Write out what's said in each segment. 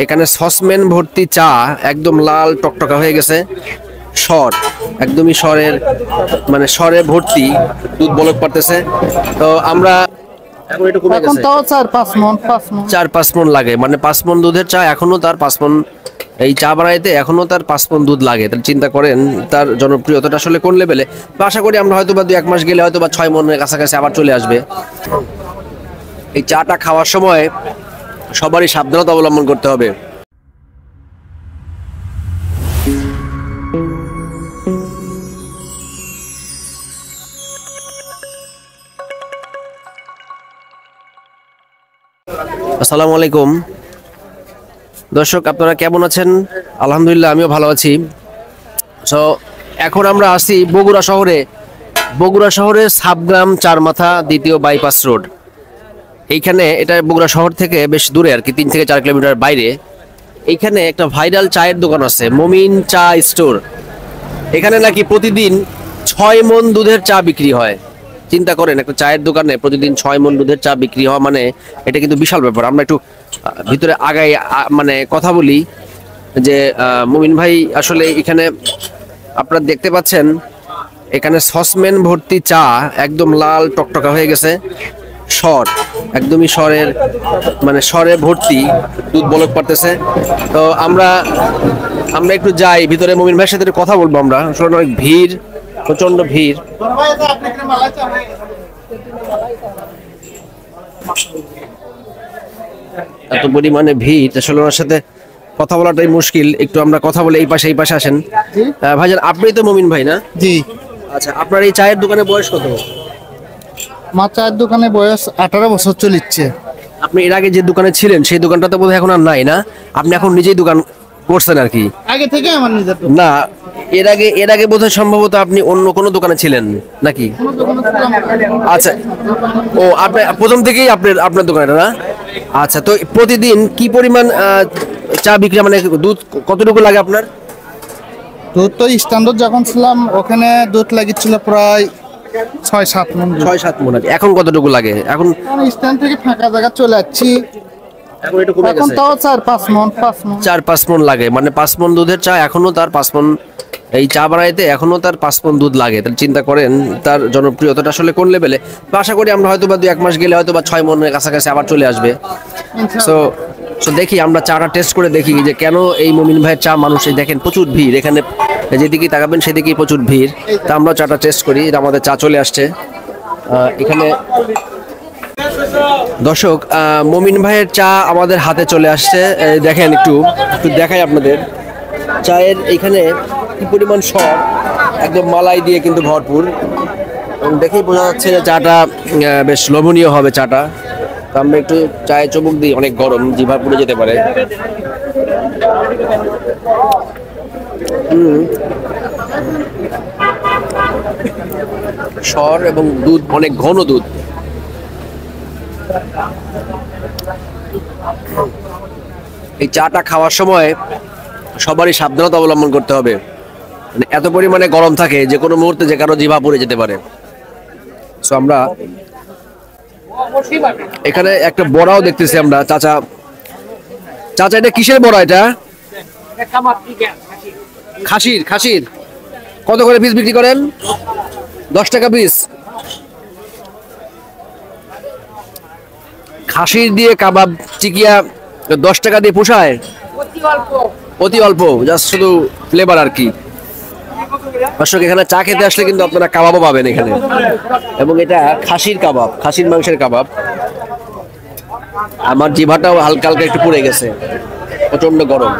এখানে সসম্যান ভর্তি চা, একদম লাল টকটকা হয়ে গেছে। সর, একদমই সরের মানে সরে ভর্তি, দুধ বলক পারতেছে। তো আমরা এখন একটু কমে গেছে, 4-5 মণ লাগে, মানে 5 মণ দুধের চা এখনো তার 5 মণ, এই চা বানাইতে এখনো তার 5 মণ দুধ লাগে। তাহলে চিন্তা করেন তার জনপ্রিয়তাটা আসলে কোন লেভেলে। তো আশা করি আমরা হয়তো বা 2-1 মাস গেলে হয়তো বা 6 মণের কাছাকাছি আবার চলে আসবে। এই চাটা খাওয়ার সময় সবারই সাবধানতা অবলম্বন করতে হবে। আসসালামু আলাইকুম দর্শক, আপনারা কেমন আছেন? আলহামদুলিল্লাহ, আমিও ভালো আছি। সো এখন আমরা আসি বগুড়া শহরে। বগুড়া শহরে সাবগ্রাম চারমাথা দ্বিতীয় বাইপাস রোড, এইখানে এটা বগুড়া শহর থেকে বেশ দূরে আর কি, 3 থেকে 4 কিলোমিটার বাইরে। এইখানে একটা ভাইরাল চায়ের দোকান আছে, মমিন চা স্টোর। এখানে নাকি প্রতিদিন 6 মণ দুধের চা বিক্রি হয়। চিন্তা করেন, একটা চায়ের দোকানে প্রতিদিন 6 মণ দুধের চা বিক্রি হওয়া মানে এটা কিন্তু বিশাল ব্যাপার। আমরা একটু ভিতরে আগাই, মানে কথা বলি যে মমিন ভাই আসলে এখানে আপনারা দেখতে পাচ্ছেন, এখানে সসম্যান ভর্তি চা, একদম লাল টকটকা হয়ে গেছে। সর, একদমই সরের মানে সরে ভর্তি, দুধ বলক পারতেছে। তো আমরা একটু যাই ভিতরে, মমিন ভাইয়ের সাথে কথা বলবো। আমরা আসলে অনেক ভিড়, প্রচন্ড ভিড়। এত পরিমাণে ভিড়, আসলে ওনার সাথে কথা বলাটাই মুশকিল। একটু আমরা কথা বলে এই পাশে আসেন। ভাইজান, আপনি তো মমিন ভাই না? জি। আচ্ছা, আপনার এই চায়ের দোকানে বয়স কত? আমার চায়ের দোকানে বয়স 18 বছর চলিচ্ছে। আপনি এর আগে যে দোকানে ছিলেন সেই দোকানটা তো বোধহয় এখন আর নাই না? আপনি এখন নিজেই দোকান করছেন আর কি? আগে থেকে আমার নিজের না, এর আগে বোধহয় সম্ভবত আপনি অন্য কোনো দোকানে ছিলেন নাকি? আচ্ছা, ও আপনি প্রথম থেকেই আপনার দোকানটা না? আচ্ছা, তো প্রতিদিন কি পরিমাণ চা বিক্রি, মানে দুধ কতটুকু লাগে আপনার? দুধ তো স্ট্যান্ডার্ড যখন ছিলাম ওখানে দুধ লাগিয়েছিল প্রায় 6-7 মণ। 6-7 মণ। এখন কতটুকু লাগে? এখন স্ট্যান্ড থেকে ফাঁকা জায়গা চলে যাচ্ছি, এখন একটু কমে এখন গেছে, তাও 4-5 মণ। 4-5 মণ লাগে, মানে 5 মণ দুধের চা এখনো তার 5 মণ, এই চা বানাইতে এখনো তার 5 মণ দুধ লাগে। তাহলে চিন্তা করেন তার জনপ্রিয়তাটা আসলে কোন লেভেলে। তো আশা করি আমরা হয়তো বা 2-1 মাস গেলে হয়তো বা 6 মণের কাছাকাছি আবার চলে আসবে। সো দেখি, আমরা চাটা টেস্ট করে দেখি যে কেন এই মমিন ভাইয়ের চা মানুষ, এই দেখেন প্রচুর ভিড় এখানে, যেদিকেই তাকাবেন সেদিকেই প্রচুর ভিড়। তা আমরা চাটা টেস্ট করি। আমাদের চা চলে আসছে এখানে। দর্শক, মমিন ভাইয়ের চা আমাদের হাতে চলে আসছে। দেখেন, একটু দেখাই আপনাদের চায়ের এইখানে কি পরিমাণ সর, একদম মালাই দিয়ে কিন্তু ভরপুর। দেখেই বোঝা যাচ্ছে যে চাটা বেশ লোভনীয় হবে চাটা। তো আমরা একটু চায়ে চুমুক দিই, অনেক গরম, জিভা পুড়ে যেতে পারে। সর এবং দুধ, অনেক ঘন দুধ। এই চাটা খাওয়ার সময় সবারই সাবধানতা অবলম্বন করতে হবে, মানে এত পরিমাণে গরম থাকে যে কোনো মুহূর্তে যে কারো জিভা পুড়ে যেতে পারে। সো আমরা এখানে একটা বড়াও দেখতেছি আমরা। চাচা, এটা কিসের বড়া? এটা খাসির। কত করে পিস বিক্রি করেন? 10 টাকা পিস। খাসির দিয়ে কাবাব চিকিয়া 10 টাকা দিয়ে পোষায়? অতি অল্প, জাস্ট শুধু ফ্লেভার আর কি। দর্শক, এখানে চা খেতে আসলে কিন্তু আপনারা কাবাবও পাবেন এখানে, এবং এটা খাসির কাবাব, খাসির মাংসের কাবাব। আমার জিভাটাও হালকা হালকা একটু পুড়ে গেছে, প্রচন্ড গরম।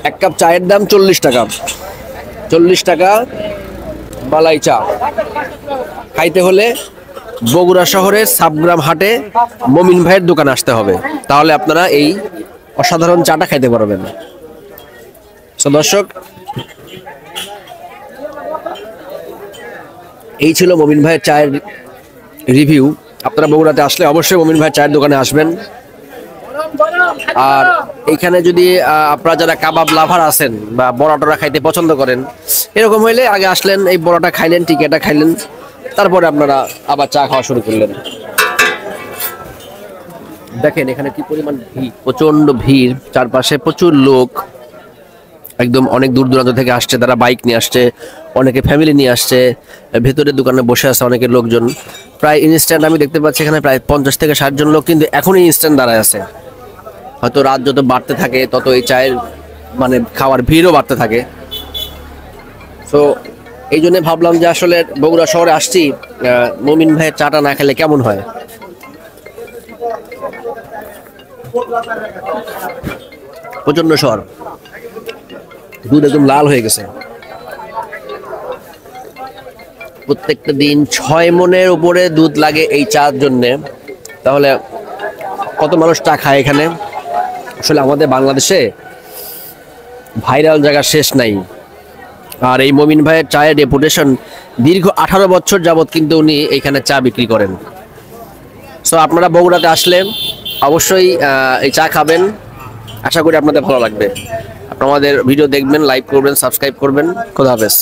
1 কাপ চায়ের দাম 40 টাকা। 40 টাকা মালাই চা খাইতে হলে বগুড়া শহরের সাবগ্রাম হাটে মমিন ভাইয়ের দোকানে আসতে হবে, তাহলে আপনারা এই অসাধারণ চাটা খাইতে পারবেন। সো দর্শক, এই ছিল মমিন ভাইয়ের চায়ের রিভিউ। আপনারা বগুড়াতে আসলে অবশ্যই মমিন ভাইয়ের চায়ের দোকানে আসবেন। আর এইখানে যদি আপনারা যারা কাবাব লাভার আছেন বা বড়াটা খাইতে পছন্দ করেন, এরকম হইলে আগে আসলেন, এই বড়াটা খাইলেন, টিকিয়াটা খাইলেন, তারপরে আপনারা আবার চা খাওয়া শুরু করলেন। দেখেন এখানে কি পরিমাণ ভিড়, প্রচন্ড ভিড়, চারপাশে প্রচুর লোক, একদম অনেক দূর দূরান্ত থেকে আসছে, তারা বাইক নিয়ে আসছে, অনেকে ফ্যামিলি নিয়ে আসছে, ভেতরে দোকানে বসে আছে অনেকের লোকজন। প্রায় ইনস্ট্যান্ট আমি দেখতে পাচ্ছি এখানে প্রায় 50 থেকে 60 জন লোক কিন্তু এখনই ইনস্ট্যান্ট দাঁড়ায় আছে। হয়তো রাত যত বাড়তে থাকে তত এই চায়ের মানে খাওয়ার ভিড়ও বাড়তে থাকে। তো এই জন্য ভাবলাম যে আসলে বগুড়া শহরে আসছি, মমিন ভাইয়ের চাটা না খেলে কেমন হয়। প্রচন্ড শহর, দুধ একদম লাল হয়ে গেছে। প্রত্যেকটা দিন 6 মণের উপরে দুধ লাগে এই চার জন্যে। তাহলে কত মানুষ চা খায় এখানে। আসলে আমাদের বাংলাদেশে ভাইরাল জায়গা শেষ নাই। আর এই মমিন ভাইয়ের চায়ের রেপুটেশন দীর্ঘ 18 বছর যাবত কিন্তু উনি এখানে চা বিক্রি করেন। সো আপনারা বগুড়াতে আসলে অবশ্যই এই চা খাবেন, আশা করি আপনাদের ভালো লাগবে। আপনারা আমাদের ভিডিও দেখবেন, লাইক করবেন, সাবস্ক্রাইব করবেন। খোদা হাফেজ।